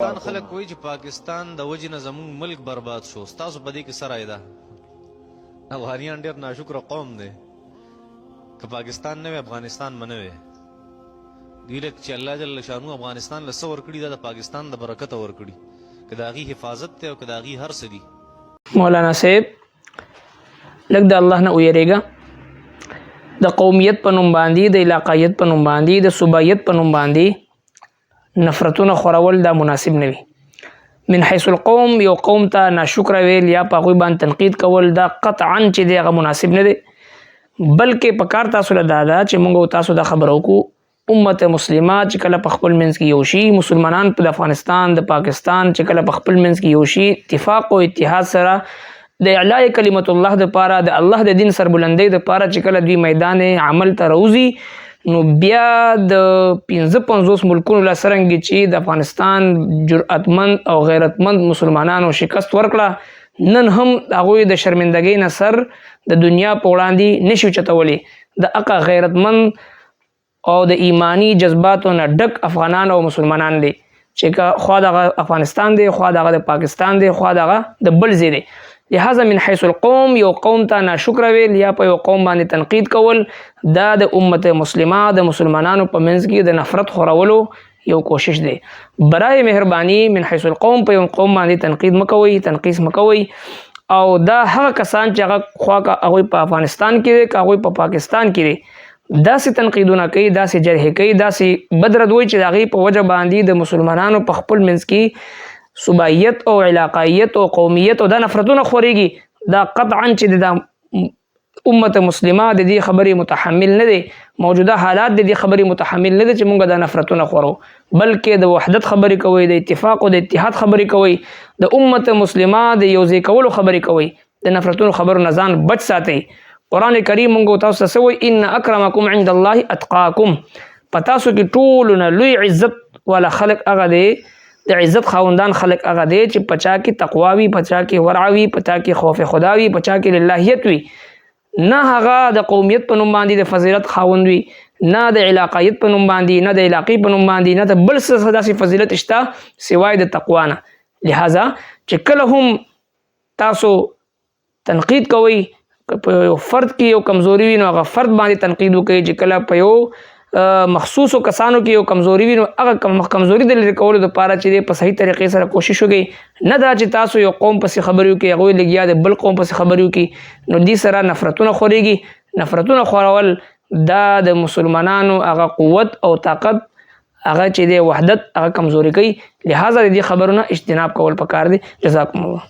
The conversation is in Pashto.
پاکستان خلک وایي چې پاکستان د وجې نه زموږ ملک برباد شو. ستاسو په دې کې څه رایه ده؟ افغانیان ډېر ناشکره قوم دی. که پاکستان نه وي افغانستان به نه وي. دوی له چې الله جل شانو افغانستان له څه ورکړي دا د پاکستان د برکته ورکړي. که د هغې حفاظت دی او که د هغې هر څه دي. مولانا صاحب لږ د الله نه ویریږه. د قومیت په نوم باندې، د علاقایت په نوم باندې، د صوبایت په نوم باندې نفرتونه خورول دا مناسب نه وي. من حیث القوم یو قوم ته ناشکره ویل یا په هغوی باندې تنقید کول دا قطعا چې دی هغه مناسب نه دی. بلکې په کار تاسو له دا ده چې موږ تاسو دا خبره وکړو امت مسلمه چې کله په خپل منځ کې یو شي، مسلمانان په افغانستان د پاکستان چې کله په خپل منځ کې یو شي، اتفاق او اتحاد سره د اعلاء کلمت الله دپاره د الله د دین سربلندۍ دپاره چې کله دوی میدان عمل ته راوځي، نو بیا د 55 ملکونو له څرنګې چې د افغانستان جرأتمند او غیرتمند مسلمانانو شکست ورکړه، نن هم هغوی د شرمندګۍ نه سر د دنیا په وړاندې نشي اوچتولی. د هغه غیرتمند او د ایمانی جذباتو نه ډک افغانان او مسلمانان دي چې خوا دغه افغانستان دی، خوا دغه د پاکستان دی، خوا دغه د بل ځای دی. لہذا من حیث القوم یو قوم ته ناشکره ویل یا په یو قوم باندې تنقید کول دا د امت مسلمه د مسلمانانو په منځ کې د نفرت خورولو یو کوشش دی. برای مهربانی من حیث القوم په یو قوم باندې تنقید مکوئ، تنقیص مکوئ. او دا هغه کسان چې هغه خوا که هغوی په افغانستان کې دی که هغوی په پاکستان کې دی، داسې تنقیدونه کوي، داسې جرحې کوي، داسې بد رد وایي چې د هغې په وجه باندې د مسلمانانو په خپل منځ کې صوبایت او علاقایت او قومیت او دا نفرتونه خورېږي. دا قطعا چې د امت مسلمه د دې خبرې متحمل نه دی، موجوده حالات د دې خبرې متحمل نه دی چې موږ دا نفرتونه خورو، بلکې د وحدت خبرې کوئ، د اتفاق او د اتحاد خبرې کوئ، د امت مسلمه د یوځای کولو خبرې کوئ، د نفرتونو خبرو نه ځان بچ ساتئ. قرآن کریم موږ تاسو ته څه وایي؟ ان اکرمکم عند الله اتقاکم. په تاسو کې ټولو نه لوی عزت والا خلک هغه دی، د عزت خاوندان خلک هغه دی چې په چا کې تقوا وي، په چا کې ورع وي، په چا کې خوف خدا وي، په چا کې للهیت وي. نه هغه د قومیت په نوم باندې د فضیلت خاوند وي، نه د علاقایت په نوم باندې، نه د علاقې په نوم باندې، نه د بل څه داسې فضیلت شته سوای د تقوا نه. لہذا چې کله هم تاسو تنقید کوئ، په یو فرد کې یو کمزوري وي نو هغه فرد باندې تنقید وکړئ. چې کله په یو مخصوصو کسانو کې یو کمزوري وي نو هغه کمزوري د لرې کولو دپاره چې دی په صحیح طریقې سره کوشش وکړئ. نه دا چې تاسو یو قوم پسې خبرې وکړئ، هغوی لګیا د بل قوم پسې خبرې وکړي، نو دې سره نفرتونه خورېږي. نفرتونه خورول دا د مسلمانانو هغه قوت او طاقت هغه چې دی وحدت هغه کمزوري کوي. لہذا د دې خبرونه اجتناب کول پکار دی. جزاکم الله.